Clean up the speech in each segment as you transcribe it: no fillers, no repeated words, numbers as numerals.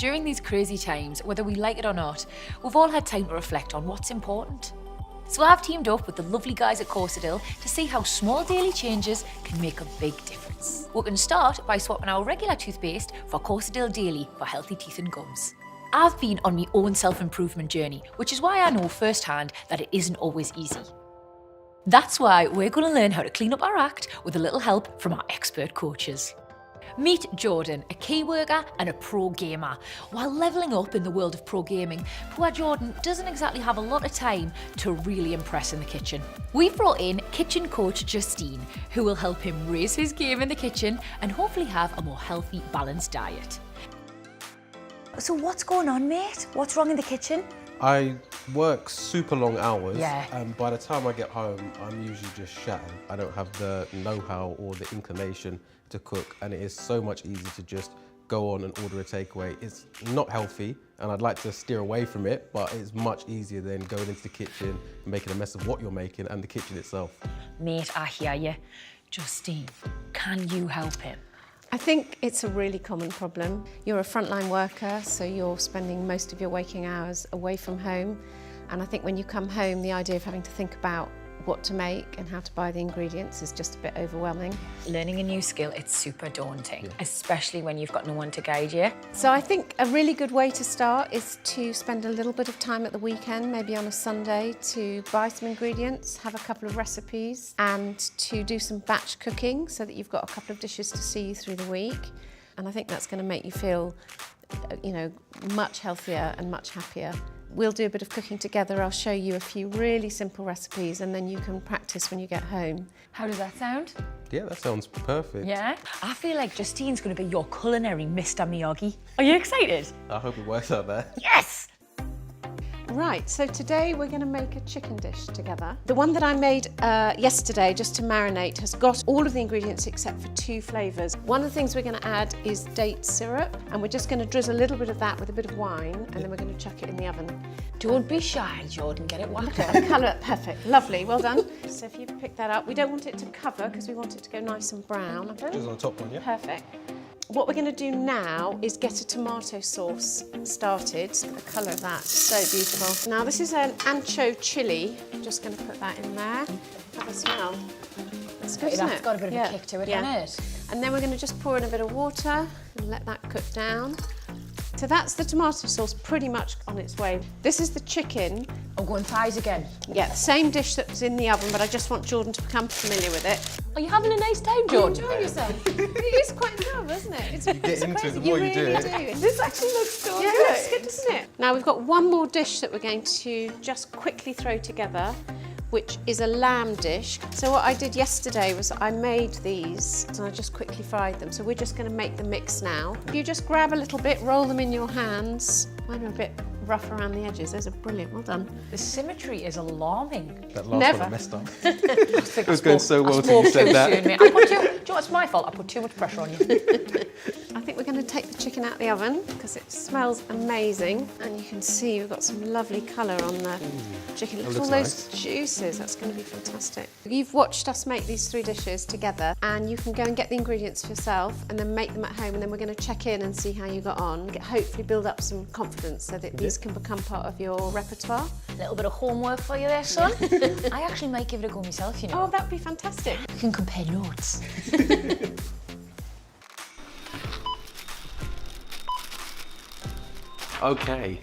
During these crazy times, whether we like it or not, we've all had time to reflect on what's important. So I've teamed up with the lovely guys at Corsadil to see how small daily changes can make a big difference. We can start by swapping our regular toothpaste for Corsadil Daily for healthy teeth and gums. I've been on my own self-improvement journey, which is why I know firsthand that it isn't always easy. That's why we're going to learn how to clean up our act with a little help from our expert coaches. Meet Jordan, a key worker and a pro gamer. While levelling up in the world of pro gaming, poor Jordan doesn't exactly have a lot of time to really impress in the kitchen. We've brought in kitchen coach Justine, who will help him raise his game in the kitchen and hopefully have a more healthy, balanced diet. So what's going on, mate? What's wrong in the kitchen? I work super long hours, Yeah. and by the time I get home, I'm usually just shattered. I don't have the know-how or the inclination to cook, and it is so much easier to just go on and order a takeaway. It's not healthy, and I'd like to steer away from it, but it's much easier than going into the kitchen and making a mess of what you're making and the kitchen itself. Mate, I hear you. Justine, can you help him? I think it's a really common problem. You're a frontline worker, so you're spending most of your waking hours away from home. And I think when you come home, the idea of having to think about what to make and how to buy the ingredients is just a bit overwhelming. Learning a new skill, it's super daunting, especially when you've got no one to guide you. So I think a really good way to start is to spend a little bit of time at the weekend, maybe on a Sunday, to buy some ingredients, have a couple of recipes, and to do some batch cooking so that you've got a couple of dishes to see you through the week. And I think that's going to make you feel, much healthier and much happier. We'll do a bit of cooking together. I'll show you a few really simple recipes and then you can practice when you get home. How does that sound? Yeah, that sounds perfect. Yeah? I feel like Justine's going to be your culinary Mr. Miyagi. Are you excited? I hope it works out there. Yes! Right, so today we're going to make a chicken dish together. The one that I made yesterday, just to marinate, has got all of the ingredients except for 2 flavours. One of the things we're going to add is date syrup, and we're just going to drizzle a little bit of that with a bit of wine, and then we're going to chuck it in the oven. Don't be shy, Jordan. Get it whacked Look up. at the colour, perfect, lovely, well done. So if you pick that up, we don't want it to cover because we want it to go nice and brown. Just on the top one, yeah? Perfect. What we're going to do now is get a tomato sauce started. The colour of that is so beautiful. Now this is an ancho chilli. I'm just going to put that in there. Have a smell. That's good, isn't That's it? got a bit of a kick to it, hasn't it? And then we're going to just pour in a bit of water and let that cook down. So that's the tomato sauce pretty much on its way. This is the chicken. I'm going thighs again. Yeah, the same dish that was in the oven, but I just want Jordan to become familiar with it. Are you having a nice time, Jordan? Enjoy yourself. It is quite love, isn't it? It's, get into it the more you do really it. This actually looks so good. Yeah, it's good, doesn't it? Now we've got one more dish that we're going to just quickly throw together, which is a lamb dish. So what I did yesterday was I made these and I just quickly fried them. So we're just going to make the mix now. You just grab a little bit, roll them in your hands. Mine are a bit rough around the edges. Those are brilliant, well done. The symmetry is alarming. That last Never. one I messed up. It was going so well till you said that. Do you know what's my fault? I put too much pressure on you. I think we're going to take the chicken out the oven because it smells amazing, and you can see we've got some lovely colour on the chicken. Look at all those juices, that's going to be fantastic. You've watched us make these 3 dishes together, and you can go and get the ingredients for yourself and then make them at home, and then we're going to check in and see how you got on, hopefully build up some confidence so that these can become part of your repertoire. A little bit of homework for you there, son. I actually might give it a go myself, you know. Oh, that'd be fantastic. We can compare notes. Okay,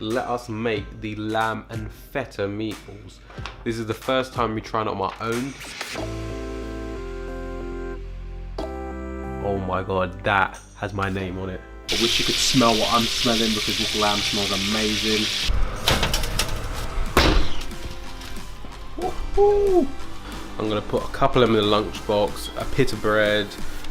let us make the lamb and feta meatballs. This is the first time we try it on my own. Oh my god, that has my name on it. I wish you could smell what I'm smelling because this lamb smells amazing. Woohoo! I'm gonna put a couple of them in the lunchbox, a pita bread,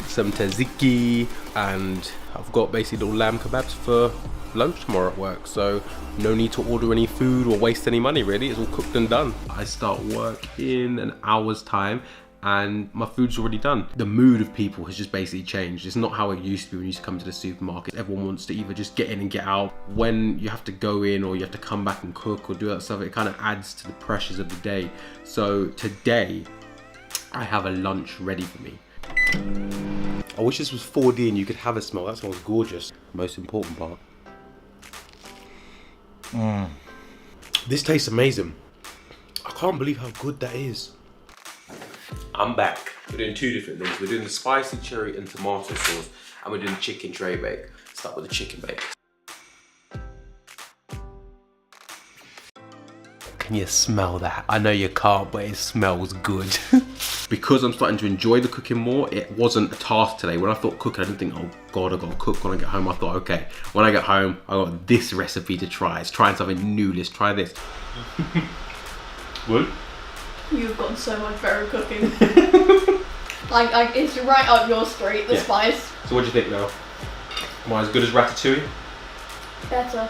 some tzatziki, and I've got basically little lamb kebabs for lunch tomorrow at work, so no need to order any food or waste any money really. It's all cooked and done. I start work in an hour's time and my food's already done. The mood of people has just basically changed. It's not how it used to be when you used to come to the supermarket. Everyone wants to either just get in and get out. When you have to go in or you have to come back and cook or do that stuff, it kind of adds to the pressures of the day. So today I have a lunch ready for me. I wish this was 4D and you could have a smell. That smells gorgeous. Most important part, This tastes amazing. I can't believe how good that is. I'm back. We're doing two different things. We're doing the spicy cherry and tomato sauce, and we're doing the chicken tray bake. Start with the chicken bake. Can you smell that? I know you can't, but it smells good. Because I'm starting to enjoy the cooking more, it wasn't a task today. When I thought cooking, I didn't think, oh God, I gotta cook when I get home. I thought, okay, when I get home, I got this recipe to try. It's trying something new, let's try this. What? You've got so much better cooking. like it's right up your street, the spice. So what do you think now? Am I as good as ratatouille? Better.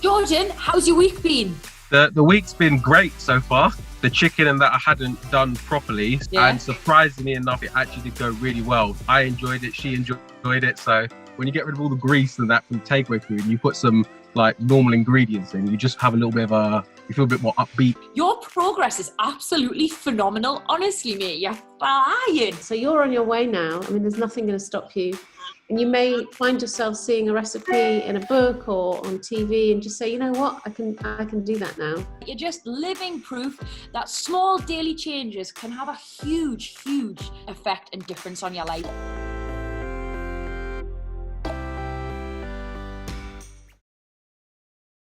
Jordan, how's your week been? The week's been great so far. The chicken and that I hadn't done properly, and surprisingly enough, it actually did go really well. I enjoyed it, she enjoyed it. So when you get rid of all the grease and that from takeaway food, and you put some like normal ingredients in, you just have a little bit of you feel a bit more upbeat. Your progress is absolutely phenomenal. Honestly, mate, you're flying. So you're on your way now. I mean, there's nothing going to stop you. And you may find yourself seeing a recipe in a book or on TV and just say, you know what, I can do that now. You're just living proof that small daily changes can have a huge, huge effect and difference on your life.